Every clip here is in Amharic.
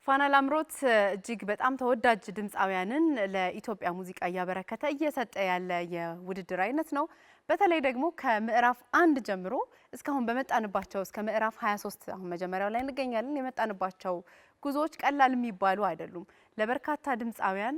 ፋና ላምሮት እጅግ በጣም ተወዳጅ ድምፃውያንን ለኢትዮጵያ ሙዚቃ እያበረከተ እየሰጠ ያለ የውድድር አይነት ነው። በተለይ ደግሞ ከምዕራፍ 1 ጀምሮ እስካሁን በመጣንባቸው እስከ ምዕራፍ 23 አሁን መጀመሪያው ላይ እንገኛለን። የመጣንባቸው ጉዞዎች ቀላል የሚባሉ አይደሉም። ለበርካታ ድምፃውያን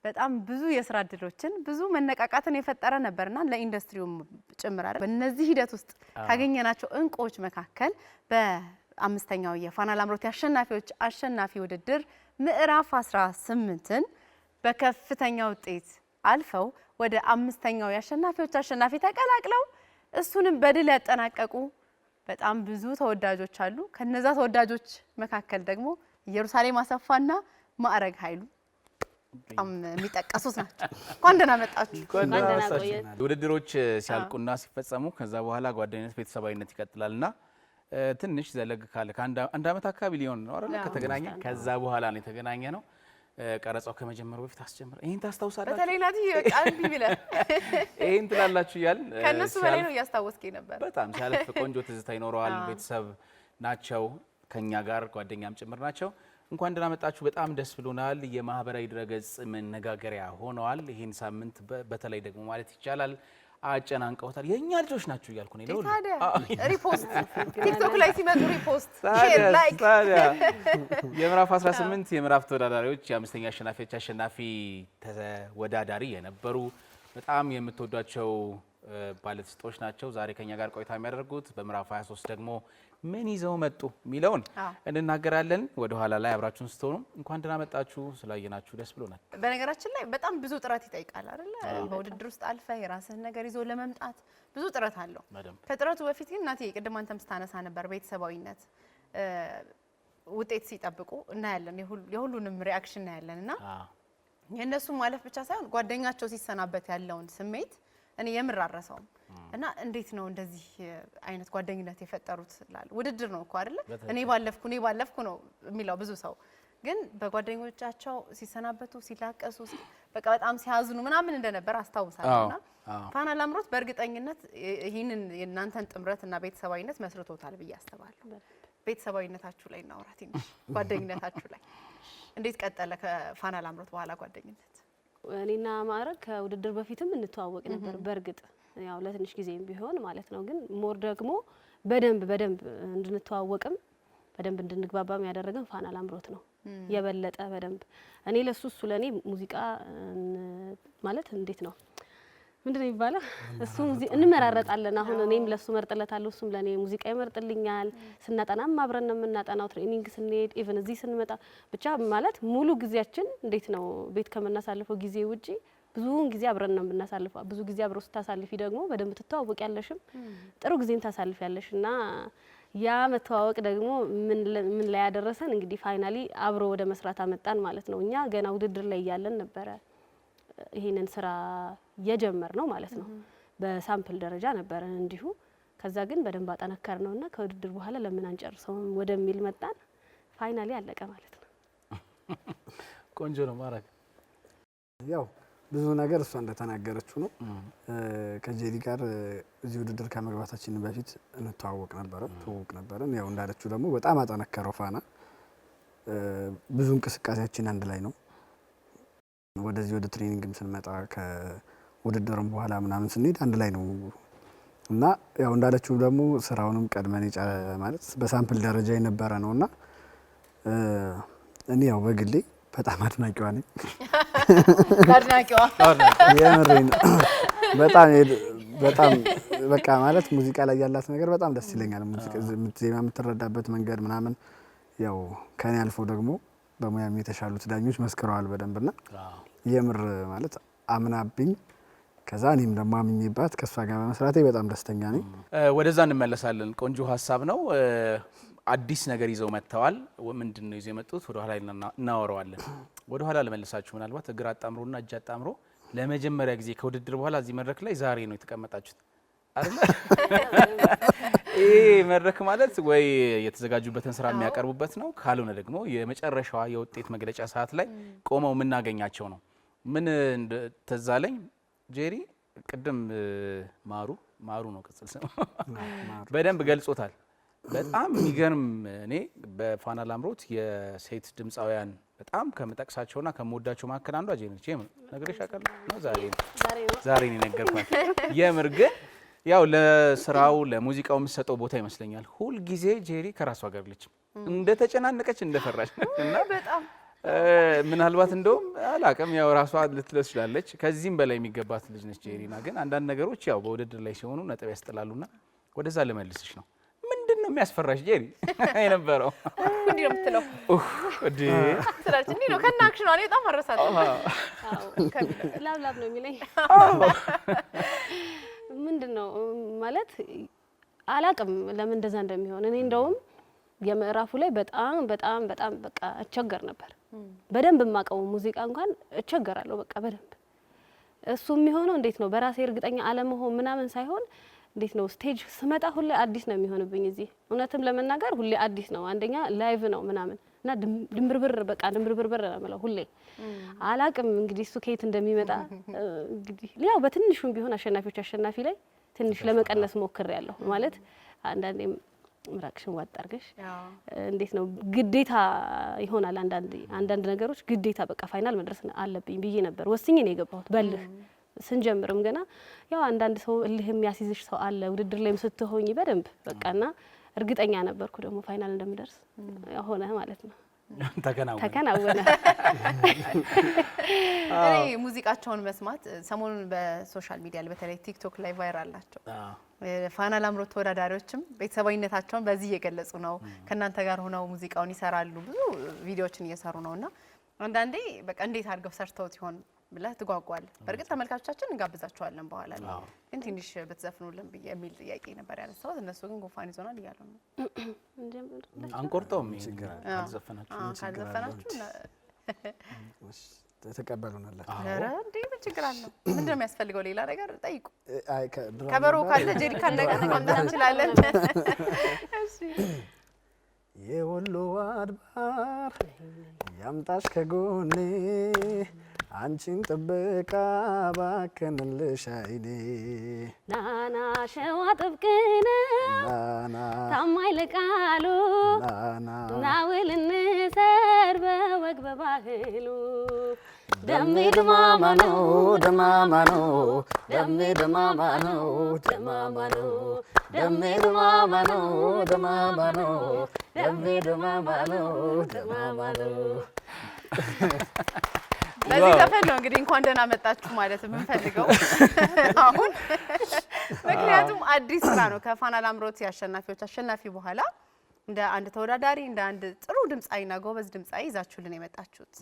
በጣም ብዙ የስራ እድሎችን ብዙ መነቃቃትን የፈጠረ ነበርና ለኢንዱስትሪውም ጭምር አይደል። በእነዚህ ሂደት ውስጥ ካገኘናቸው እንቁዎች መካከል በአምስተኛው የፋና ላምሮት አሸናፊዎች አሸናፊ ውድድር ምዕራፍ 18ን በከፍተኛ ውጤት አልፈው ወደ አምስተኛው የአሸናፊዎች አሸናፊ ተቀላቅለው እሱንም በድል ያጠናቀቁ በጣም ብዙ ተወዳጆች አሉ። ከነዛ ተወዳጆች መካከል ደግሞ ኢየሩሳሌም አሰፋና ማዕረግ ኃይሉ በጣም የሚጠቀሱት ናቸው። እንኳን ደህና መጣችሁ። ውድድሮች ሲያልቁና ሲፈጸሙ ከዛ በኋላ ጓደኝነት ቤተሰባዊነት ይቀጥላልና ትንሽ ዘለግ ካለ አንድ አመት አካባቢ ሊሆን ነው አይደል ከተገናኘ። ከዛ በኋላ ነው የተገናኘ ነው። ቀረጻው ከመጀመሩ በፊት አስጀምረ ይሄን ታስታውሳላችሁ? በተለይ ናቲ በቃ አንቢ ቢለ ይሄን ትላላችሁ ይያል ከነሱ በላይ ነው ያስታወስከኝ ነበር። በጣም ሲያልፍ ቆንጆ ትዝታ ይኖረዋል። ቤተሰብ ናቸው ከኛ ጋር ጓደኛም ጭምር ናቸው። እንኳን ደህና መጣችሁ። በጣም ደስ ብሎናል። የማህበራዊ ድረገጽ መነጋገሪያ ሆነዋል። ይሄን ሳምንት በተለይ ደግሞ ማለት ይቻላል አጨናንቀውታል። የኛ ልጆች ናቸው እያልኩ ነው። ሪፖስት ቲክቶክ ላይ ሲመጡ ሪፖስት ሼር ላይክ የምዕራፍ 18 የምዕራፍ ተወዳዳሪዎች የአምስተኛ አሸናፊዎች አሸናፊ ተወዳዳሪ የነበሩ በጣም የምትወዷቸው ባለተሰጦች ናቸው ዛሬ ከኛ ጋር ቆይታ የሚያደርጉት። በምዕራፍ 23 ደግሞ ምን ይዘው መጡ የሚለውን እንናገራለን። ወደ ኋላ ላይ አብራችሁን ስትሆኑ እንኳን ደህና መጣችሁ። ስላየናችሁ ደስ ብሎናል። በነገራችን ላይ በጣም ብዙ ጥረት ይጠይቃል አይደል? በውድድር ውስጥ አልፈህ የራስህን ነገር ይዞ ለመምጣት ብዙ ጥረት አለው። ከጥረቱ በፊት ግን እናቴ ቅድም አንተም ስታነሳ ነበር ቤተሰባዊነት ውጤት ሲጠብቁ እናያለን። የሁሉንም ሪአክሽን እናያለንና የእነሱ ማለፍ ብቻ ሳይሆን ጓደኛቸው ሲሰናበት ያለውን ስሜት እኔ የምራረሰው እና እንዴት ነው እንደዚህ አይነት ጓደኝነት የፈጠሩት ላል ውድድር ነው እኮ አይደለ? እኔ ባለፍኩ ነው የሚለው ብዙ ሰው ግን በጓደኞቻቸው ሲሰናበቱ ሲላቀሱ በቃ በጣም ሲያዝኑ ምናምን እንደነበር አስታውሳለሁና ፋና ላምሮት በእርግጠኝነት ይሄንን የእናንተን ጥምረትና ቤተሰባዊነት መስርቶታል ብዬ አስባለሁ። ቤተሰባዊነታችሁ ላይ እናውራ ትንሽ። ጓደኝነታችሁ ላይ እንዴት ቀጠለ ከፋና ላምሮት በኋላ ጓደኝነት? እኔና ማዕረግ ከውድድር በፊትም እንተዋወቅ ነበር። በእርግጥ ያው ለትንሽ ጊዜም ቢሆን ማለት ነው። ግን ሞር ደግሞ በደንብ እንድንተዋወቅም በደንብ እንድንግባባም ያደረገን ፋና ላምሮት ነው። የበለጠ በደንብ እኔ ለሱ እሱ ለኔ ሙዚቃ ማለት እንዴት ነው ምንድነው የሚባለው? እሱ እንመራረጣለን። አሁን እኔም ለሱ መርጥለታለሁ፣ እሱም ለኔ ሙዚቃ ይመርጥልኛል። ስናጠናም አብረን ነው የምናጠናው። ትሬኒንግ ስንሄድ ኢቭን እዚህ ስንመጣ ብቻ ማለት ሙሉ ጊዜያችን እንዴት ነው ቤት ከምናሳልፈው ጊዜ ውጪ ብዙውን ጊዜ አብረን ነው የምናሳልፈው። ብዙ ጊዜ አብሮ ስታሳልፊ ደግሞ በደንብ ትተዋወቂያለሽም ጥሩ ጊዜም ታሳልፊያለሽና ያ መተዋወቅ ደግሞ ምን ላይ ያደረሰን እንግዲህ ፋይናሊ አብሮ ወደ መስራት አመጣን ማለት ነው። እኛ ገና ውድድር ላይ ያለን ነበረ ይሄንን ስራ የጀመር ነው ማለት ነው። በሳምፕል ደረጃ ነበር እንዲሁ። ከዛ ግን በደንብ አጠነከር ነውና ከውድድር በኋላ ለምን አንጨርሰውም ወደሚል መጣን። ፋይናሊ አለቀ ማለት ነው። ቆንጆ ነው ማረግ። ያው ብዙ ነገር እሷ እንደተናገረችው ነው። ከጄሪ ጋር እዚህ ውድድር ከመግባታችን በፊት እንተዋወቅ ነበር። ያው እንዳለችው ደግሞ በጣም አጠነከረው ፋና። ብዙ እንቅስቃሴያችን አንድ ላይ ነው። ወደዚህ ወደ ትሬኒንግም ስንመጣ ከውድድርም በኋላ ምናምን ስንሄድ አንድ ላይ ነው እና ያው እንዳለችው ደግሞ ስራውንም ቀድመን ማለት በሳምፕል ደረጃ የነበረ ነውና እኔ ያው በግሌ በጣም አድናቂዋ ነኝ። አድናቂዋ የምሬን በጣም በቃ ማለት ሙዚቃ ላይ ያላት ነገር በጣም ደስ ይለኛል። ሙዚቃ ዜማ የምትረዳበት መንገድ ምናምን ያው ከኔ አልፎ ደግሞ በሙያም የተሻሉት ዳኞች መስክረዋል በደንብና የምር ማለት አምናብኝ ከዛ እኔም ደግሞ አምኜባት ከሷ ጋር በመስራቴ በጣም ደስተኛ ነኝ። ወደዛ እንመለሳለን። ቆንጆ ሀሳብ ነው። አዲስ ነገር ይዘው መጥተዋል። ምንድነው ይዘው የመጡት? ወደ ኋላ እናወራዋለን። ወደ ኋላ ለመለሳችሁ ምናልባት እግር አጣምሮና እጅ አጣምሮ ለመጀመሪያ ጊዜ ከውድድር በኋላ እዚህ መድረክ ላይ ዛሬ ነው የተቀመጣችሁት አይደል? ይሄ መድረክ ማለት ወይ የተዘጋጁበትን ስራ የሚያቀርቡበት ነው፣ ካልሆነ ደግሞ የመጨረሻዋ የውጤት መግለጫ ሰዓት ላይ ቆመው የምናገኛቸው ነው። ምን ተዛለኝ ጄሪ ቅድም ማሩ ነው ቅጽል ስም በደንብ ገልጾታል። በጣም የሚገርም እኔ በፋና ላምሮት የሴት ድምፃውያን በጣም ከምጠቅሳቸውና ከምወዳቸው መካከል አንዷ ጄሪ ነች። ነግሬሽ አውቃለሁ ነው ዛሬ ነው የነገርኳት። የምር ግን ያው ለስራው ለሙዚቃው የምትሰጠው ቦታ ይመስለኛል። ሁል ጊዜ ጄሪ ከራሷ ጋር ልጅ እንደተጨናነቀች እንደፈራች እና በጣም ምናልባት እንደውም አላቅም ያው ራሷ ልትለስ ትችላለች። ከዚህም በላይ የሚገባት ልጅ ነች ጄሪና። ግን አንዳንድ ነገሮች ያው በውድድር ላይ ሲሆኑ ነጥብ ያስጥላሉና ወደዛ ልመልስሽ ነው። ምንድነው የሚያስፈራሽ ጄሪ የነበረው? እንዴ ነው የምትለው? እዲ ስለዚህ እንዴ ነው ከና አክሽኗ እኔ በጣም አረሳለሁ። ላብላብ ነው የሚለኝ። ምንድነው ማለት አላቅም ለምን እንደዛ እንደሚሆን። እኔ እንደውም የምዕራፉ ላይ በጣም በቃ እቸገር ነበር። በደንብ የማውቀው ሙዚቃ እንኳን እቸገራለሁ በቃ በደንብ። እሱ የሚሆነው እንዴት ነው በራሴ እርግጠኛ አለመሆን ምናምን ሳይሆን እንዴት ነው ስቴጅ ስመጣ ሁሌ አዲስ ነው የሚሆንብኝ። እዚህ እውነትም ለመናገር ሁሌ አዲስ ነው። አንደኛ ላይቭ ነው ምናምን እና ድምብርብር ነው የምለው ሁሌ። አላቅም እንግዲህ እሱ ከየት እንደሚመጣ እንግዲህ ያው በትንሹም ቢሆን አሸናፊዎች አሸናፊ ላይ ትንሽ ለመቀነስ ሞክሬያለሁ። ማለት አንዳንዴም ምራቅሽን ዋጥ አድርገሽ እንዴት ነው ግዴታ ይሆናል አንዳንድ ነገሮች ግዴታ በቃ ፋይናል መድረስ አለብኝ ብዬ ነበር ወስኜ ነው የገባሁት በልህ። ስንጀምርም ገና ያው አንዳንድ ሰው እልህ የሚያስይዝሽ ሰው አለ ውድድር ላይም ስትሆኚ በደንብ በቃና እርግጠኛ ነበርኩ ደግሞ ፋይናል እንደምደርስ ሆነ ማለት ነው። ተከናወነ። እኔ ሙዚቃቸውን መስማት ሰሞኑን በሶሻል ሚዲያ ላይ በተለይ ቲክቶክ ላይ ቫይራል ናቸው። ፋና ላምሮት ተወዳዳሪዎችም ቤተሰባዊነታቸውን በዚህ እየገለጹ ነው። ከእናንተ ጋር ሆነው ሙዚቃውን ይሰራሉ፣ ብዙ ቪዲዮዎችን እየሰሩ ነውና አንዳንዴ በቃ እንዴት አድርገው ሰርተውት ይሆን ብለህ ትጓጓለህ። በእርግጥ ተመልካቾቻችን እንጋብዛቸዋለን በኋላ ላይ ግን ትንሽ ብትዘፍኑልን ብዬ የሚል ጥያቄ ነበር ያነሳሁት። እነሱ ግን ጉንፋን ይዞናል እያሉ ነው። አንቆርጠውም ካልዘፈናችሁ ተቀበሉናል። ኧረ እንዴ ምን ችግር አለው? ምንድን ነው የሚያስፈልገው? ሌላ ነገር ጠይቁ። ከበሮ ካለ ጄሪካን ነገር ማምጣት እንችላለን። እሺ የወሎ አድባር ያምጣሽ ከጎኔ አንቺን ጥበቃ ባከንልሽ አይኔ ናና ሸዋ ጥብቅነ ታማኝ ለቃሉ ናውል እንሰር በወግ በባህሉ ደሜ ድማማ ነው ደማማ ነው ደሜ ድማማ ነው ደማማ ነው ደሜ ድማማ ነው ደማማ ነው ደሜ ድማማ ነው ደማማ ነው። በዚህ ዘፈን ነው እንግዲህ እንኳን ደህና መጣችሁ ማለት የምንፈልገው አሁን። ምክንያቱም አዲስ ስራ ነው። ከፋና ላምሮት የአሸናፊዎች አሸናፊ በኋላ እንደ አንድ ተወዳዳሪ እንደ አንድ ጥሩ ድምጻይና ጎበዝ ድምጻይ ይዛችሁልን የመጣችሁት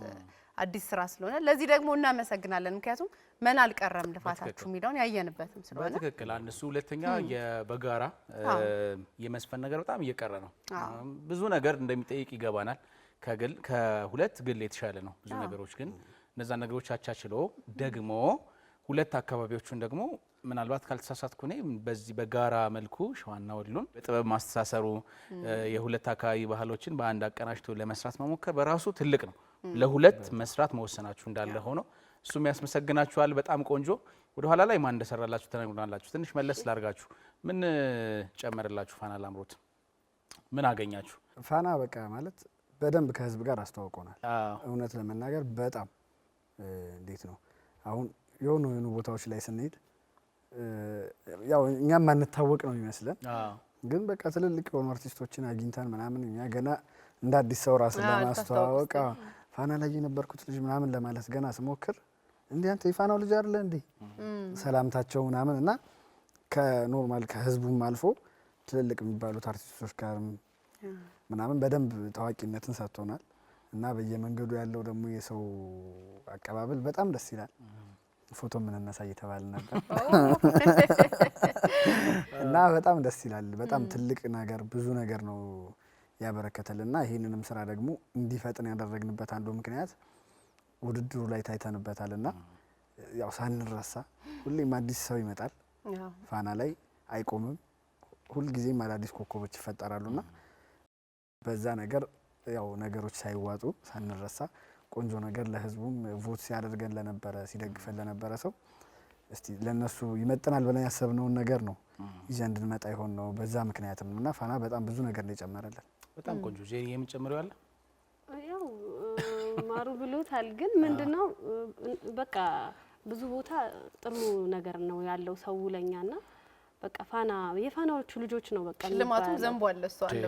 አዲስ ስራ ስለሆነ ለዚህ ደግሞ እናመሰግናለን። ምክንያቱም ምን አልቀረም ልፋታችሁ የሚለውን ያየንበትም ስለሆነ በትክክል አንድ እሱ ሁለተኛ የበጋራ የመስፈን ነገር በጣም እየቀረ ነው። ብዙ ነገር እንደሚጠይቅ ይገባናል። ከሁለት ግል የተሻለ ነው ብዙ ነገሮች ግን እነዛ ነገሮች አቻችሎ ደግሞ ሁለት አካባቢዎቹን ደግሞ ምናልባት ካልተሳሳትኩ እኔ በዚህ በጋራ መልኩ ሸዋና ወሎን በጥበብ ማስተሳሰሩ የሁለት አካባቢ ባህሎችን በአንድ አቀናጅቶ ለመስራት መሞከር በራሱ ትልቅ ነው። ለሁለት መስራት መወሰናችሁ እንዳለ ሆኖ እሱም ያስመሰግናችኋል። በጣም ቆንጆ። ወደ ኋላ ላይ ማን እንደሰራላችሁ ተነግሮናላችሁ። ትንሽ መለስ ላርጋችሁ። ምን ጨመረላችሁ? ፋና ላምሮት ምን አገኛችሁ? ፋና በቃ ማለት በደንብ ከህዝብ ጋር አስተዋውቆናል። እውነት ለመናገር በጣም እንዴት ነው አሁን የሆኑ ቦታዎች ላይ ስንሄድ ያው እኛም ማንታወቅ ነው የሚመስለን፣ ግን በቃ ትልልቅ የሆኑ አርቲስቶችን አግኝተን ምናምን እኛ ገና እንደ አዲስ ሰው ራስን ለማስተዋወቅ ፋና ላይ የነበርኩት ልጅ ምናምን ለማለት ገና ስሞክር እንዴ አንተ የፋናው ልጅ አይደለ እንዴ ሰላምታቸው ምናምን እና ከኖርማል ከህዝቡም አልፎ ትልልቅ የሚባሉት አርቲስቶች ጋር ምናምን በደንብ ታዋቂነትን ሰጥቶናል እና በየመንገዱ ያለው ደግሞ የሰው አቀባበል በጣም ደስ ይላል። ፎቶ ምን እናሳ እየተባለ ነበር እና በጣም ደስ ይላል። በጣም ትልቅ ነገር ብዙ ነገር ነው ያበረከተልና ይሄንንም ስራ ደግሞ እንዲፈጥን ያደረግንበት አንዱ ምክንያት ውድድሩ ላይ ታይተንበታልና ያው ሳንረሳ ሁሌም አዲስ ሰው ይመጣል ፋና ላይ አይቆምም። ሁልጊዜም አዳዲስ ኮከቦች ይፈጠራሉና በዛ ነገር ያው ነገሮች ሳይዋጡ ሳንረሳ ቆንጆ ነገር ለህዝቡም ቮት ሲያደርገን ለነበረ ሲደግፈን ለነበረ ሰው እስቲ ለነሱ ይመጥናል ብለን ያሰብነውን ነገር ነው ይዘን እንድንመጣ ይሆን ነው። በዛ ምክንያትም ነውና ፋና በጣም ብዙ ነገር ነው የጨመረልን። በጣም ቆንጆ። ጄሪ የምትጨምሪው አለ? ያው ማሩ ብሎታል፣ ግን ምንድነው በቃ ብዙ ቦታ ጥሩ ነገር ነው ያለው ሰው ለኛና በቃ ፋና የፋናዎቹ ልጆች ነው በቃ ልማቱም ዘንቧል እሷ አለ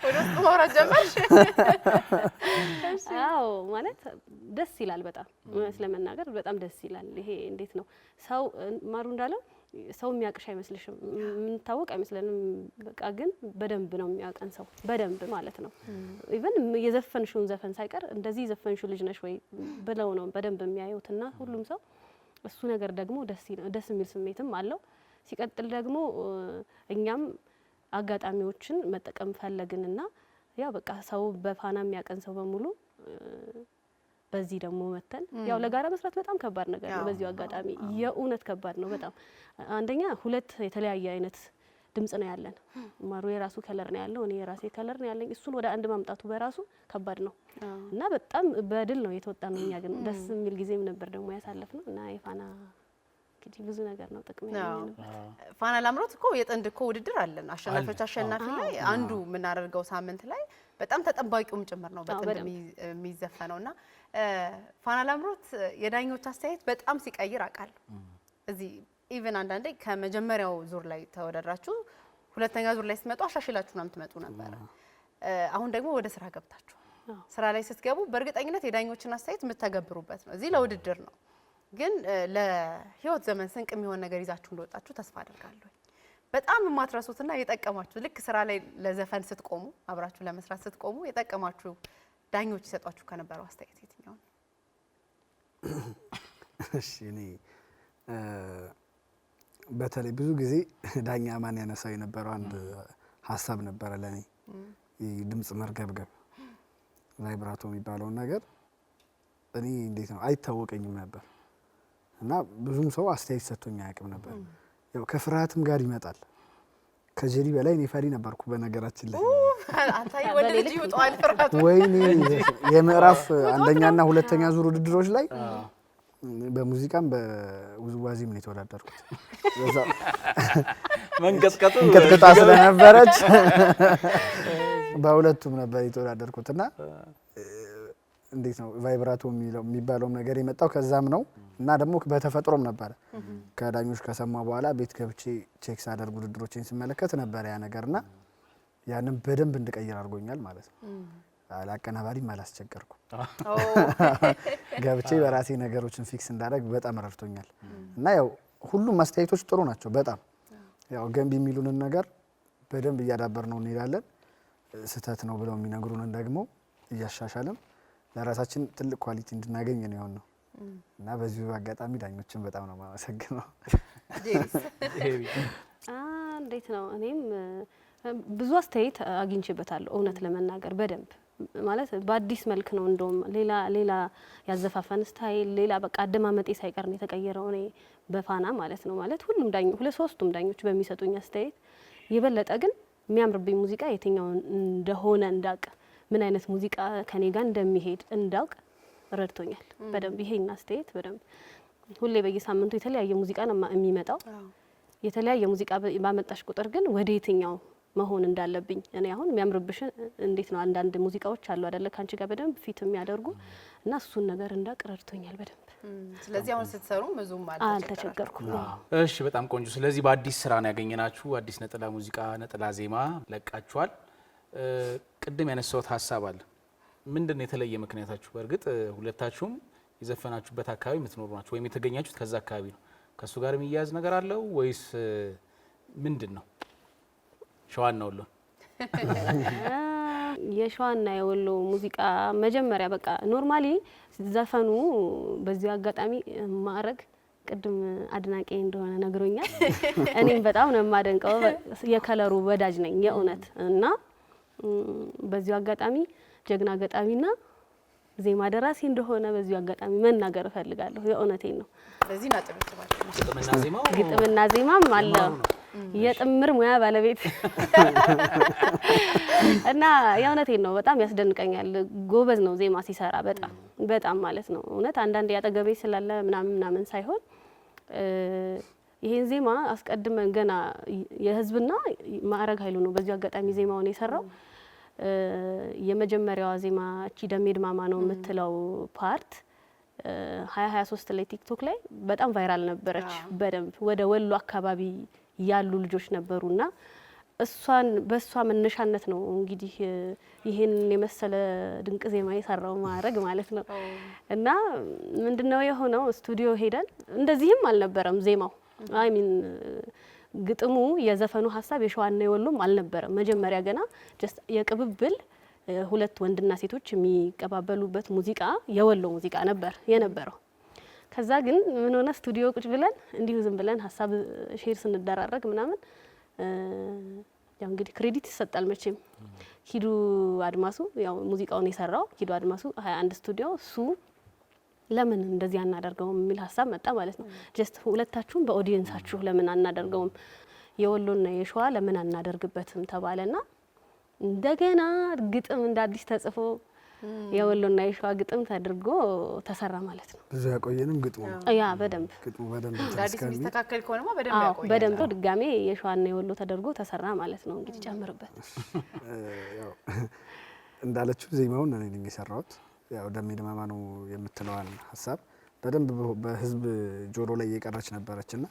ወደ ማውራት ጀመርሽ? አዎ ማለት ደስ ይላል በጣም ስለመናገር በጣም ደስ ይላል። ይሄ እንዴት ነው ሰው ማሩ እንዳለው ሰው የሚያቅሽ አይመስልሽም፣ የምንታወቅ አይመስለንም። በቃ ግን በደንብ ነው የሚያቀን ሰው በደንብ ማለት ነው። ኢቭን የዘፈንሽውን ዘፈን ሳይቀር እንደዚህ ዘፈንሽው ልጅ ነሽ ወይ ብለው ነው በደንብ የሚያዩትና ሁሉም ሰው እሱ ነገር ደግሞ ደስ የሚል ስሜትም አለው። ሲቀጥል ደግሞ እኛም አጋጣሚዎችን መጠቀም ፈለግንና ያው በቃ ሰው በፋና የሚያቀን ሰው በሙሉ በዚህ ደግሞ መተን ያው ለጋራ መስራት በጣም ከባድ ነገር ነው። በዚሁ አጋጣሚ የእውነት ከባድ ነው በጣም። አንደኛ ሁለት የተለያየ አይነት ድምጽ ነው ያለን። ማሩ የራሱ ከለር ነው ያለው፣ እኔ የራሴ ከለር ነው ያለኝ። እሱን ወደ አንድ ማምጣቱ በራሱ ከባድ ነው እና በጣም በድል ነው የተወጣነው። እኛ ግን ደስ የሚል ጊዜም ነበር ደግሞ ያሳለፍነው እና የፋና እንግዲህ ብዙ ነገር ነው ጥቅም ያለው። ፋና ላምሮት እኮ የጥንድ እኮ ውድድር አለን። አሸናፊዎች አሸናፊ ላይ አንዱ የምናደርገው ሳምንት ላይ በጣም ተጠባቂውም ጭምር ነው በጥንድ የሚዘፈነውና ፋና ላምሮት የዳኞች አስተያየት በጣም ሲቀይር አውቃለሁ። እዚህ ኢቭን አንዳንዴ ከመጀመሪያው ዙር ላይ ተወዳድራችሁ ሁለተኛ ዙር ላይ ስትመጡ አሻሽላችሁ ነው የምትመጡ ነበር። አሁን ደግሞ ወደ ስራ ገብታችሁ ስራ ላይ ስትገቡ በእርግጠኝነት የዳኞችን አስተያየት የምትተገብሩበት ነው። እዚህ ለውድድር ነው፣ ግን ለህይወት ዘመን ስንቅ የሚሆን ነገር ይዛችሁ እንደወጣችሁ ተስፋ አደርጋለሁ። በጣም የማትረሱትና የጠቀማችሁ ልክ ስራ ላይ ለዘፈን ስትቆሙ አብራችሁ ለመስራት ስትቆሙ የጠቀማችሁ ዳኞች ይሰጧችሁ ከነበረው አስተያየት የትኛው ነው? እሺ እኔ በተለይ ብዙ ጊዜ ዳኛ ማን ያነሳው የነበረው አንድ ሀሳብ ነበረ ለኔ ድምጽ መርገብገብ ቫይብራቶ የሚባለውን ነገር እኔ እንዴት ነው አይታወቀኝም ነበር እና ብዙም ሰው አስተያየት ሰጥቶኝ አያውቅም ነበር። ያው ከፍርሃትም ጋር ይመጣል። ከጄሪ በላይ እኔ ፈሪ ነበርኩ በነገራችን ላይ። አንታይ ወደ ልጅ ይውጣል ፍርሃቱ። ወይኔ የምዕራፍ አንደኛና ሁለተኛ ዙር ውድድሮች ላይ በሙዚቃም በውዝዋዜም ነው የተወዳደርኩት። በዛ መንቀጥቀጣ ስለነበረች በሁለቱም ነበር የተወዳደርኩትና እንዴት ነው ቫይብራቶ የሚባለውም ነገር የመጣው ከዛም ነው እና ደግሞ በተፈጥሮም ነበር። ከዳኞች ከሰማ በኋላ ቤት ገብቼ ቼክ ሳደርግ ውድድሮችን ስመለከት ነበር ያ ነገርና ያንን በደንብ እንድቀይር አድርጎኛል ማለት ነው። አላቀናባሪም አላስቸገርኩም። ገብቼ በራሴ ነገሮችን ፊክስ እንዳደረግ በጣም ረድቶኛል እና ያው ሁሉም አስተያየቶች ጥሩ ናቸው በጣም ያው ገንቢ የሚሉንን ነገር በደንብ እያዳበር ነው እንሄዳለን። ስህተት ነው ብለው የሚነግሩንን ደግሞ እያሻሻልን ለራሳችን ትልቅ ኳሊቲ እንድናገኝ ነው የሆነው እና በዚሁ አጋጣሚ ዳኞችን በጣም ነው የማመሰግነው። እንዴት ነው እኔም ብዙ አስተያየት አግኝቼበታለሁ እውነት ለመናገር በደንብ ማለት በአዲስ መልክ ነው እንደውም ሌላ ያዘፋፈን ስታይል ሌላ በቃ አደማመጤ ሳይቀር ነው የተቀየረው እኔ በፋና ማለት ነው። ማለት ሁሉም ዳኞች ሶስቱም ዳኞች በሚሰጡኝ አስተያየት የበለጠ ግን የሚያምርብኝ ሙዚቃ የትኛው እንደሆነ እንዳውቅ ምን አይነት ሙዚቃ ከኔ ጋር እንደሚሄድ እንዳውቅ ረድቶኛል በደንብ። ይሄን አስተያየት በደንብ ሁሌ በየሳምንቱ የተለያየ ሙዚቃ ነው የሚመጣው። የተለያየ ሙዚቃ ባመጣሽ ቁጥር ግን ወደ የትኛው መሆን እንዳለብኝ እኔ አሁን የሚያምርብሽ እንዴት ነው አንዳንድ ሙዚቃዎች አሉ አይደለ ካንቺ ጋር በደንብ ፊት የሚያደርጉ እና እሱን ነገር እንዳውቅ ረድቶኛል በደንብ። ስለዚህ አሁን ስትሰሩ ብዙም አልተቸገርኩም። እሺ በጣም ቆንጆ። ስለዚህ በአዲስ ስራ ነው ያገኘናችሁ። አዲስ ነጠላ ሙዚቃ ነጠላ ዜማ ለቃችኋል። ቅድም ያነሳሁት ሀሳብ አለ። ምንድነው የተለየ ምክንያታችሁ? በእርግጥ ሁለታችሁም የዘፈናችሁበት አካባቢ የምትኖሩ ናችሁ ወይም የተገኛችሁት ከዛ አካባቢ ነው። ከሱ ጋር የሚያያዝ ነገር አለው ወይስ ምንድነው? ሸዋና ወሎ የሸዋና የወሎ ሙዚቃ መጀመሪያ በቃ ኖርማሊ ዘፈኑ በዚህ አጋጣሚ ማዕረግ ቅድም አድናቂ እንደሆነ ነግሮኛል። እኔም በጣም ነው የማደንቀው። የከለሩ ወዳጅ ነኝ የእውነት እና በዚህ አጋጣሚ ጀግና ገጣሚና ዜማ ደራሲ እንደሆነ በዚህ አጋጣሚ መናገር እፈልጋለሁ። የእውነቴን ነው። ስለዚህ ግጥምና ዜማም አለ የጥምር ሙያ ባለቤት እና የእውነቴን ነው በጣም ያስደንቀኛል። ጎበዝ ነው ዜማ ሲሰራ በጣም ማለት ነው። እውነት አንዳንድ ያጠገቤ ስላለ ምናምን ሳይሆን ይሄን ዜማ አስቀድመን ገና የህዝብና ማዕረግ ኃይሉ ነው በዚህ አጋጣሚ ዜማውን የሰራው። የመጀመሪያዋ ዜማ እቺ ደሜድ ማማ ነው የምትለው ፓርት 2023 ላይ ቲክቶክ ላይ በጣም ቫይራል ነበረች። በደንብ ወደ ወሎ አካባቢ ያሉ ልጆች ነበሩና በሷ መነሻነት ነው እንግዲህ ይሄን የመሰለ ድንቅ ዜማ የሰራው ማዕረግ ማለት ነው። እና ምንድነው የሆነው ስቱዲዮ ሄደን እንደዚህም አልነበረም ዜማው ግጥሙ የዘፈኑ ሀሳብ የሸዋና የወሎም አልነበረም። መጀመሪያ ገና ጀስት የቅብብል ሁለት ወንድና ሴቶች የሚቀባበሉበት ሙዚቃ የወሎ ሙዚቃ ነበር የነበረው። ከዛ ግን ምን ሆነ ስቱዲዮ ቁጭ ብለን እንዲሁ ዝም ብለን ሀሳብ ሼር ስንደራረግ ምናምን ያው እንግዲህ ክሬዲት ይሰጣል መቼም ኪዱ አድማሱ ያው ሙዚቃውን የሰራው ኪዱ አድማሱ 21 ስቱዲዮ እሱ ለምን እንደዚህ አናደርገውም የሚል ሀሳብ መጣ ማለት ነው። ጀስት ሁለታችሁም በኦዲየንሳችሁ ለምን አናደርገውም የወሎና የሸዋ ለምን አናደርግበትም ተባለና እንደገና ግጥም እንደ አዲስ ተጽፎ የወሎና የሸዋ ግጥም ተደርጎ ተሰራ ማለት ነው። ብዙ ያቆየንም ግጥሙ ነው። ያ በደንብ አዲስ ሚስተካከል ከሆነማ በደንብ ያቆያል። በደንብ ድጋሜ የሸዋና የወሎ ተደርጎ ተሰራ ማለት ነው። እንግዲህ ጨምርበት። ያው እንዳለችው ዜማውን እኔ ነኝ የሰራሁት። ያው ደሜድ ማማ ነው የምትለዋን ሀሳብ በደንብ በህዝብ ጆሮ ላይ እየቀረች ነበረችና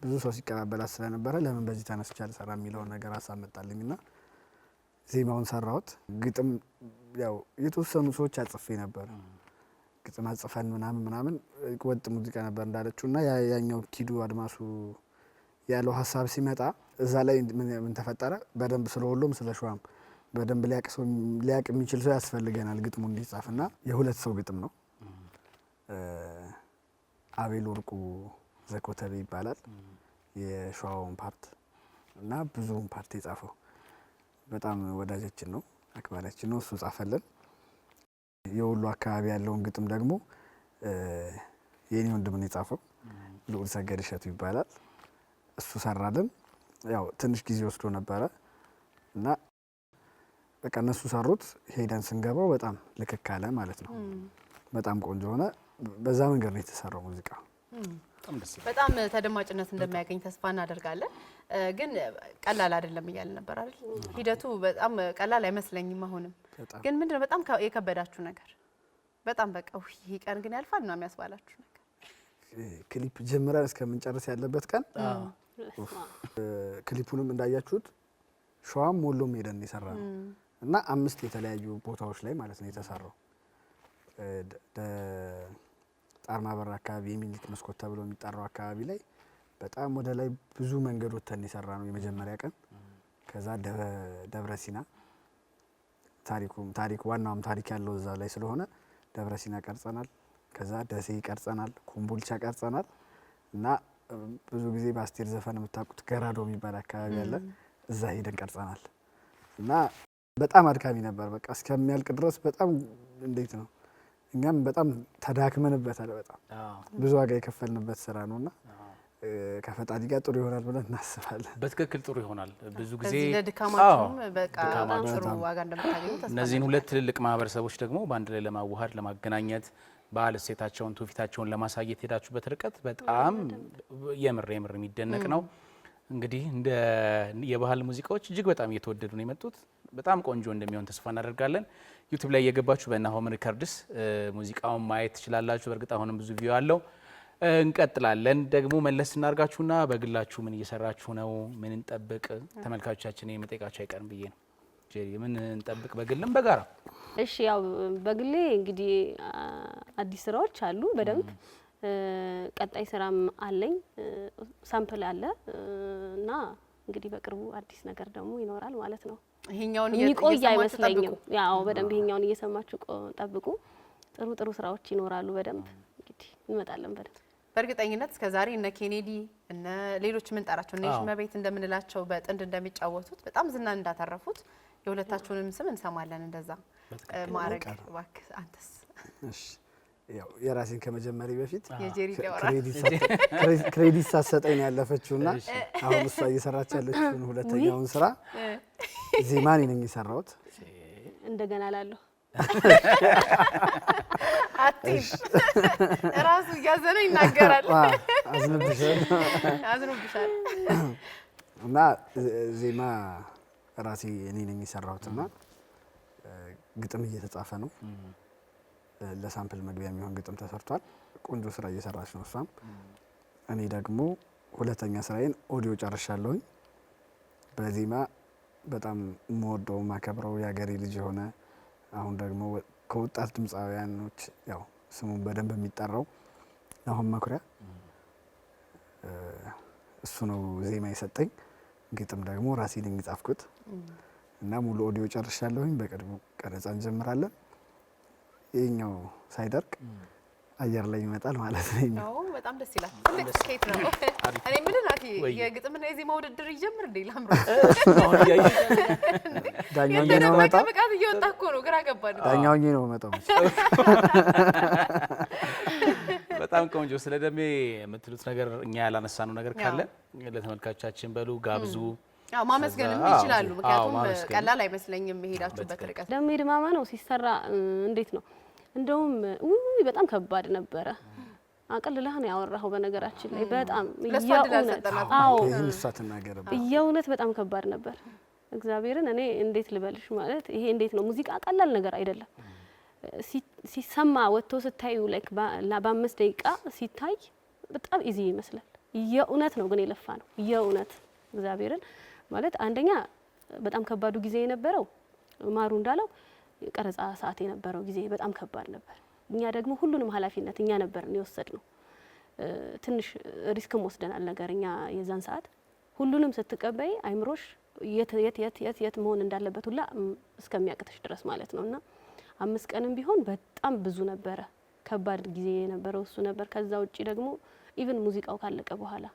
ብዙ ሰው ሲቀባበላት ስለነበረ ለምን በዚህ ተነስቼ አልሰራ የሚለውን ነገር ሀሳብ መጣልኝና ዜማውን ሰራሁት። ግጥም ያው የተወሰኑ ሰዎች አጽፌ ነበር። ግጥም አጽፈን ምናምን ወጥ ሙዚቃ ነበር እንዳለችውና ያኛው ኪዱ አድማሱ ያለው ሀሳብ ሲመጣ እዛ ላይ ምን ተፈጠረ? በደንብ ስለወሎም ስለሸዋም በደንብ ሊያቅ የሚችል ሰው ያስፈልገናል ግጥሙ እንዲጻፍና የሁለት ሰው ግጥም ነው። አቤል ወርቁ ዘኮተቤ ይባላል የሸዋውን ፓርት እና ብዙውን ፓርት የጻፈው በጣም ወዳጃችን ነው፣ አክባሪያችን ነው። እሱ ጻፈልን። የወሎ አካባቢ ያለውን ግጥም ደግሞ የኔ ወንድም ነው የጻፈው፣ ልዑል ሰገድ እሸቱ ይባላል። እሱ ሰራልን። ያው ትንሽ ጊዜ ወስዶ ነበረ እና በቃ እነሱ ሰሩት። ሄደን ስንገባው በጣም ልክክ አለ ማለት ነው። በጣም ቆንጆ ሆነ። በዛ መንገድ ነው የተሰራው ሙዚቃ። በጣም ተደማጭነት እንደሚያገኝ ተስፋ እናደርጋለን። ግን ቀላል አይደለም እያለ ነበር አይደል? ሂደቱ በጣም ቀላል አይመስለኝም። አሁንም ግን ምንድነው በጣም የከበዳችሁ ነገር? በጣም በቃ ይሄ ቀን ግን ያልፋል ነው የሚያስባላችሁ ነገር? ክሊፕ ጀምረን እስከምንጨርስ ያለበት ቀን ክሊፑንም እንዳያችሁት ሸዋም ወሎም ሄደን የሰራነው እና 5 የተለያዩ ቦታዎች ላይ ማለት ነው የተሰራው። ጣርማ በር አካባቢ የሚኒልክ መስኮት ተብሎ የሚጠራው አካባቢ ላይ በጣም ወደ ላይ ብዙ መንገድ ወተን የሰራነው የመጀመሪያ ቀን። ከዛ ደብረ ሲና ታሪኩ ዋናውም ታሪክ ያለው እዛ ላይ ስለሆነ ደብረ ሲና ቀርጸናል። ከዛ ደሴ ቀርጸናል፣ ኮምቦልቻ ቀርጸናል እና ብዙ ጊዜ በአስቴር ዘፈን የምታውቁት ገራዶ የሚባል አካባቢ አለ፣ እዛ ሄደን ቀርጸናል እና በጣም አድካሚ ነበር። በቃ እስከሚያልቅ ድረስ በጣም እንዴት ነው እኛም በጣም ተዳክመንበታል። በጣም ብዙ ዋጋ የከፈልንበት ስራ ነውና ከፈጣሪ ጋር ጥሩ ይሆናል ብለን እናስባለን። በትክክል ጥሩ ይሆናል። ብዙ ጊዜ ለድካማችሁም በቃ ጥሩ ዋጋ እንደምታገኙ ተስፋ። እነዚህን ሁለት ትልልቅ ማህበረሰቦች ደግሞ በአንድ ላይ ለማዋሃድ ለማገናኘት ባህል እሴታቸውን ትውፊታቸውን ለማሳየት ሄዳችሁበት ርቀት በጣም የምር የሚደነቅ ነው። እንግዲህ እንደ የባህል ሙዚቃዎች እጅግ በጣም እየተወደዱ ነው የመጡት። በጣም ቆንጆ እንደሚሆን ተስፋ እናደርጋለን። ዩቲዩብ ላይ እየገባችሁ በናሆም ሪከርድስ ሙዚቃውን ማየት ትችላላችሁ። በእርግጥ አሁንም ብዙ ቪው አለው። እንቀጥላለን ደግሞ መለስ እናርጋችሁና በግላችሁ ምን እየሰራችሁ ነው? ምን እንጠብቅ? ተመልካቾቻችን የመጠየቃቸው አይቀርም ብዬ ነው። ጄሪ ምን እንጠብቅ? በግልም በጋራ? እሺ ያው በግሌ እንግዲህ አዲስ ስራዎች አሉ በደንብ ቀጣይ ስራም አለኝ። ሳምፕል አለ እና እንግዲህ በቅርቡ አዲስ ነገር ደግሞ ይኖራል ማለት ነው። ይሄኛውን የሚቆይ አይመስለኝም። ያው በደንብ ይሄኛውን እየሰማችሁ ጠብቁ። ጥሩ ስራዎች ይኖራሉ። በደንብ እንግዲህ እንመጣለን በደንብ በእርግጠኝነት እስከዛሬ እነ ኬኔዲ እነ ሌሎች ምን ጠራቸው እነ ሽመቤት እንደምንላቸው በጥንድ እንደሚጫወቱት በጣም ዝና እንዳተረፉት የሁለታችሁንም ስም እንሰማለን። እንደዛ ማረግ እባክህ አንተስ? እሺ ያው የራሴን ከመጀመሪያ በፊት የጄሪ ክሬዲት ሳሰጠኝ ነው ያለፈችውና አሁን እሷ እየሰራች ያለችውን ሁለተኛውን ስራ ዜማ እኔ ነኝ የሰራሁት። እንደገና ላለሁ አትይም ራሱ እያዘነ ይናገራል። አዝኖብሻል። እና ዜማ ራሴ እኔ ነኝ የሰራሁትና ግጥም እየተጻፈ ነው። ለሳምፕል መግቢያ የሚሆን ግጥም ተሰርቷል። ቆንጆ ስራ እየሰራች ነው እሷም። እኔ ደግሞ ሁለተኛ ስራዬን ኦዲዮ ጨርሻለሁኝ። በዜማ በጣም የምወደው ማከብረው የሀገሬ ልጅ የሆነ አሁን ደግሞ ከወጣት ድምፃውያኖች ያው ስሙን በደንብ የሚጠራው ናሆም መኩሪያ እሱ ነው ዜማ የሰጠኝ። ግጥም ደግሞ ራሴ ነኝ የጻፍኩት እና ሙሉ ኦዲዮ ጨርሻለሁኝ። በቅርቡ ቀረጻ እንጀምራለን። ይሄኛው ሳይደርቅ አየር ላይ ይመጣል ማለት ነው። በጣም ደስ ይላል። ትልቅ ስኬት ነው። እኔ ምን ናቲ የግጥምና የዜማ ውድድር ይጀምር እንዴ? ላምሮ ዳኛው ነው መጣ በቃ እየወጣ እኮ ነው። ግራ ገባን። ዳኛው ነው መጣው። በጣም ቆንጆ። ስለ ደሜ የምትሉት ነገር እኛ ያላነሳነው ነገር ካለ ለተመልካቾቻችን በሉ ጋብዙ። ማመስገንም ይችላሉ። ምክንያቱም ቀላል አይመስለኝም የሄዳችሁበት ርቀት። ደሜ ድማማ ነው ሲሰራ እንዴት ነው እንደውም በጣም ከባድ ነበረ። አቀልለህ ነው ያወራኸው። በነገራችን ላይ በጣም የእውነት በጣም ከባድ ነበር። እግዚአብሔርን እኔ እንዴት ልበልሽ ማለት ይሄ እንዴት ነው ሙዚቃ ቀላል ነገር አይደለም። ሲሰማ ወጥቶ ስታዩ ላይክ በ5 ደቂቃ ሲታይ በጣም ኢዚ ይመስላል። የእውነት ነው ግን የለፋ ነው የእውነት እግዚአብሔርን ማለት አንደኛ በጣም ከባዱ ጊዜ የነበረው ማሩ እንዳለው ቀረጻ ሰዓት የነበረው ጊዜ በጣም ከባድ ነበር። እኛ ደግሞ ሁሉንም ኃላፊነት እኛ ነበርን የወሰድነው። ትንሽ ሪስክም ወስደናል ነገር እኛ የዛን ሰዓት ሁሉንም ስትቀበይ አይምሮሽ የት መሆን እንዳለበት ሁላ እስከሚያቅተሽ ድረስ ማለት ነውና 5 ቀንም ቢሆን በጣም ብዙ ነበረ። ከባድ ጊዜ የነበረው እሱ ነበር። ከዛ ውጪ ደግሞ ኢቭን ሙዚቃው ካለቀ በኋላ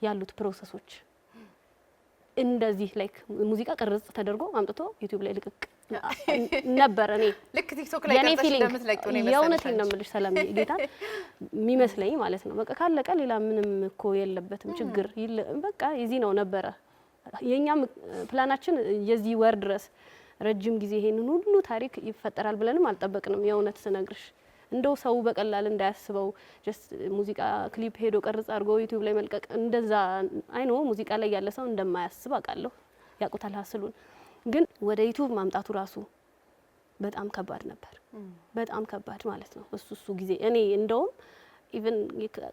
ያሉት ፕሮሰሶች እንደዚህ ላይክ ሙዚቃ ቅርጽ ተደርጎ አምጥቶ ዩቲዩብ ላይ ልቅቅ ነበር። እኔ ልክ ቲክቶክ ላይ ቀርጸሽ እንደምትለቂው ነው የእውነቴን ነው የምልሽ ሰላም ጌታ የሚመስለኝ ማለት ነው። በቃ ካለቀ ሌላ ምንም እኮ የለበትም ችግር በቃ እዚህ ነው ነበረ። የኛም ፕላናችን የዚህ ወር ድረስ ረጅም ጊዜ ይሄንን ሁሉ ታሪክ ይፈጠራል ብለንም አልጠበቅንም። የእውነት ስነግርሽ እንደው ሰው በቀላል እንዳያስበው ጀስት ሙዚቃ ክሊፕ ሄዶ ቀርጽ አድርጎ ዩቲዩብ ላይ መልቀቅ እንደዛ አይኖ ሙዚቃ ላይ ያለ ሰው እንደማያስብ አውቃለሁ። ያውቁታል ሀስሉን። ግን ወደ ዩቲዩብ ማምጣቱ ራሱ በጣም ከባድ ነበር። በጣም ከባድ ማለት ነው። እሱ ጊዜ እኔ እንደውም ኢቭን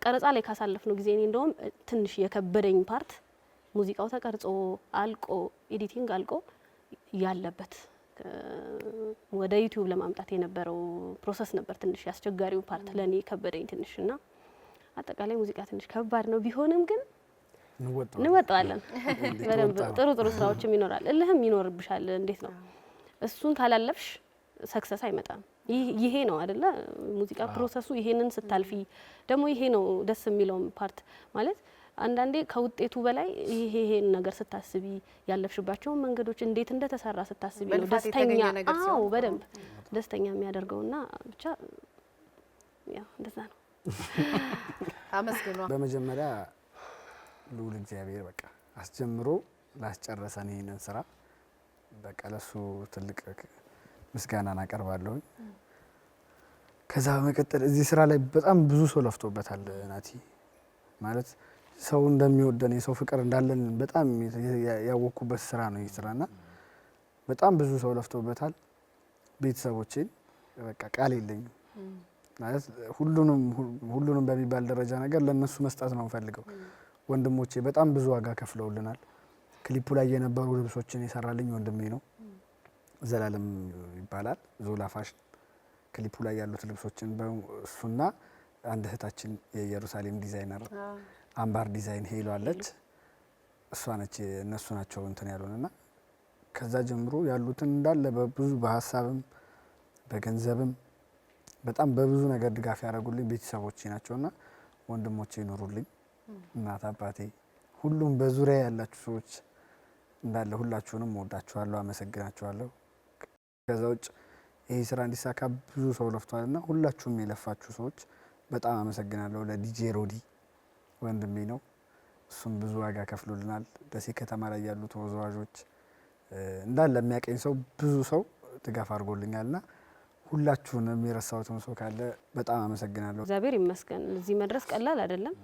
ቀረጻ ላይ ካሳለፍነው ጊዜ እኔ እንደውም ትንሽ የከበደኝ ፓርት ሙዚቃው ተቀርጾ አልቆ ኤዲቲንግ አልቆ ያለበት ወደ ዩቲዩብ ለማምጣት የነበረው ፕሮሰስ ነበር ትንሽ ያስቸጋሪው ፓርት ለኔ ከበደኝ ትንሽና አጠቃላይ ሙዚቃ ትንሽ ከባድ ነው። ቢሆንም ግን እንወጣዋለን። በደንብ ጥሩ ስራዎችም ይኖራል። እልህም ይኖርብሻል። እንዴት ነው እሱን ካላለፍሽ ሰክሰስ አይመጣም። ይሄ ነው አይደለ ሙዚቃ ፕሮሰሱ። ይሄንን ስታልፊ ደግሞ ይሄ ነው ደስ የሚለው ፓርት ማለት አንዳንዴ ከውጤቱ በላይ ይሄን ነገር ስታስቢ ያለፍሽባቸው መንገዶች እንዴት እንደተሰራ ስታስቢ ነው ደስተኛ በደንብ ደስተኛ የሚያደርገውና ብቻ ያ እንደዛ ነው። አመስግኗ። በመጀመሪያ ልዑል እግዚአብሔር በቃ አስጀምሮ ላስጨረሰን ይሄንን ስራ በቃ ለሱ ትልቅ ምስጋናን አቀርባለሁ። ከዛ በመቀጠል እዚህ ስራ ላይ በጣም ብዙ ሰው ለፍቶበታል ናቲ ማለት ሰው እንደሚወደን የሰው ፍቅር እንዳለን በጣም ያወኩበት ስራ ነው ይህ ስራና በጣም ብዙ ሰው ለፍቶበታል። ቤተሰቦቼን በቃ ቃል የለኝም ማለት ሁሉንም በሚባል ደረጃ ነገር ለነሱ መስጠት ነው ፈልገው። ወንድሞቼ በጣም ብዙ ዋጋ ከፍለውልናል። ክሊፑ ላይ የነበሩ ልብሶችን የሰራልኝ ወንድሜ ነው፣ ዘላለም ይባላል። ዞላ ፋሽን ክሊፑ ላይ ያሉት ልብሶችን እሱና አንድ እህታችን የኢየሩሳሌም ዲዛይነር አምባር ዲዛይን ሄሎ አለች። እሷ ነች እነሱ ናቸው እንትን ያሉንና ከዛ ጀምሮ ያሉትን እንዳለ በብዙ በሀሳብም በገንዘብም በጣም በብዙ ነገር ድጋፍ ያደረጉልኝ ቤተሰቦቼ ናቸውና ወንድሞቼ ይኖሩልኝ፣ እናት አባቴ፣ ሁሉም በዙሪያ ያላችሁ ሰዎች እንዳለ ሁላችሁንም ወዳችኋለሁ፣ አመሰግናችኋለሁ። ከዛ ውጭ ይሄ ስራ እንዲሳካ ብዙ ሰው ለፍቷልና ሁላችሁም የለፋችሁ ሰዎች በጣም አመሰግናለሁ። ለዲጄ ሮዲ ወንድሜ ነው፣ እሱም ብዙ ዋጋ ከፍሎልናል። ደሴ ከተማ ላይ ያሉ ተወዛዋዦች እንዳለ የሚያቀኝ ሰው ብዙ ሰው ድጋፍ አድርጎልኛልና ሁላችሁንም የረሳሁትን ሰው ካለ በጣም አመሰግናለሁ። እግዚአብሔር ይመስገን እዚህ መድረስ ቀላል አይደለም።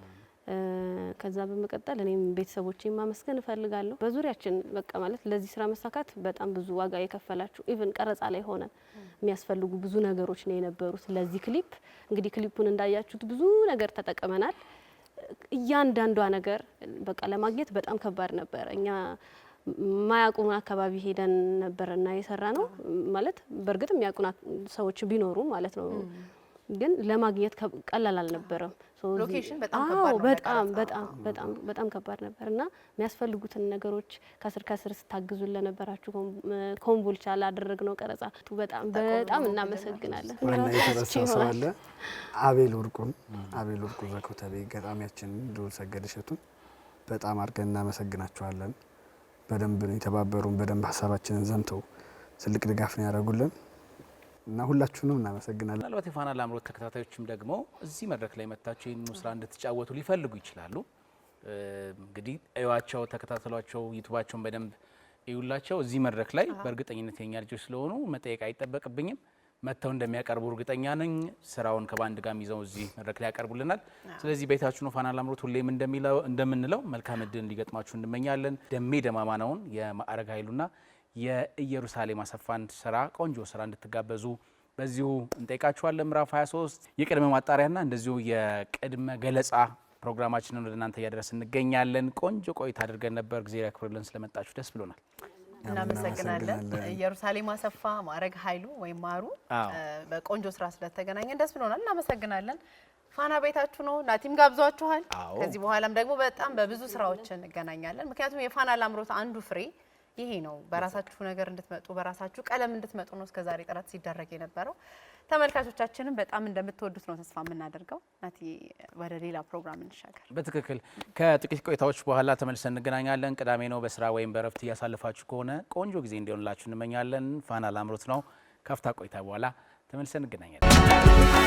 ከዛ በመቀጠል እኔም ቤተሰቦቼን ማመስገን እፈልጋለሁ። በዙሪያችን በቃ ማለት ለዚህ ስራ መሳካት በጣም ብዙ ዋጋ የከፈላችሁ ኢቭን ቀረጻ ላይ ሆነ የሚያስፈልጉ ብዙ ነገሮች ነው የነበሩት። ለዚህ ክሊፕ እንግዲህ ክሊፑን እንዳያችሁት ብዙ ነገር ተጠቅመናል። እያንዳንዷ ነገር በቃ ለማግኘት በጣም ከባድ ነበር። እኛ ማያቁን አካባቢ ሄደን ነበርና የሰራ ነው ማለት በእርግጥ የሚያቁን ሰዎች ቢኖሩ ማለት ነው ግን ለማግኘት ቀላል አልነበረም። ሎኬሽን በጣም ከባድ ነው። በጣም ከባድ ነበርና የሚያስፈልጉትን ነገሮች ከስር ስታግዙን ለነበራችሁ ኮምቦልቻ ላደረግነው ቀረጻ በጣም እናመሰግናለን። ዋና የተረሳ ሰው አለ። አቤል ወርቁ ዘኮተቤ ገጣሚያችን ልዑል ሰገድ እሸቱን በጣም አድርገን እናመሰግናቸዋለን። በደንብ ነው የተባበሩን። በደንብ ሀሳባችንን ዘምተው ትልቅ ድጋፍ ነው ያደረጉልን እና ሁላችሁንም እናመሰግናለን። ምናልባት የፋና ላምሮት ተከታታዮችም ደግሞ እዚህ መድረክ ላይ መጥታችሁ ይህንን ስራ እንድትጫወቱ ሊፈልጉ ይችላሉ። እንግዲህ እዩዋቸው፣ ተከታተሏቸው፣ ዩቲዩባቸውን በደንብ እዩላቸው። እዚህ መድረክ ላይ በእርግጠኝነት የኛ ልጆች ስለሆኑ መጠየቅ አይጠበቅብኝም። መጥተው እንደሚያቀርቡ እርግጠኛ ነኝ። ስራውን ከባንድ ጋር ይዘው እዚህ መድረክ ላይ ያቀርቡልናል። ስለዚህ ቤታችሁ ነው ፋና ላምሮት። ሁሌም እንደምንለው መልካም እድል እንዲገጥማችሁ እንመኛለን። ደሜ ደማማናውን የማዕረግ ኃይሉና የኢየሩሳሌም አሰፋን ስራ ቆንጆ ስራ እንድትጋበዙ በዚሁ እንጠይቃችኋለን። ምዕራፍ 23 የቅድመ ማጣሪያና እንደዚሁ የቅድመ ገለጻ ፕሮግራማችንን ወደ እናንተ እያደረስ እንገኛለን። ቆንጆ ቆይታ አድርገን ነበር። እግዚአብሔር ያክብርልን። ስለመጣችሁ ደስ ብሎናል። እናመሰግናለን። ኢየሩሳሌም አሰፋ፣ ማዕረግ ኃይሉ ወይም ማሩ በቆንጆ ስራ ስለተገናኘን ደስ ብሎናል። እናመሰግናለን። ፋና ቤታችሁ ነው። ናቲም ጋብዟችኋል። ከዚህ በኋላም ደግሞ በጣም በብዙ ስራዎች እንገናኛለን። ምክንያቱም የፋና ላምሮት አንዱ ፍሬ ይሄ ነው። በራሳችሁ ነገር እንድትመጡ በራሳችሁ ቀለም እንድትመጡ ነው እስከዛሬ ጥረት ሲደረግ የነበረው። ተመልካቾቻችንም በጣም እንደምትወዱት ነው ተስፋ የምናደርገው። ናቲ ወደ ሌላ ፕሮግራም እንሻገር። በትክክል ከጥቂት ቆይታዎች በኋላ ተመልሰን እንገናኛለን። ቅዳሜ ነው። በስራ ወይም በእረፍት እያሳለፋችሁ ከሆነ ቆንጆ ጊዜ እንዲሆንላችሁ እንመኛለን። ፋና ላምሮት ነው። ካፍታ ቆይታ በኋላ ተመልሰን እንገናኛለን።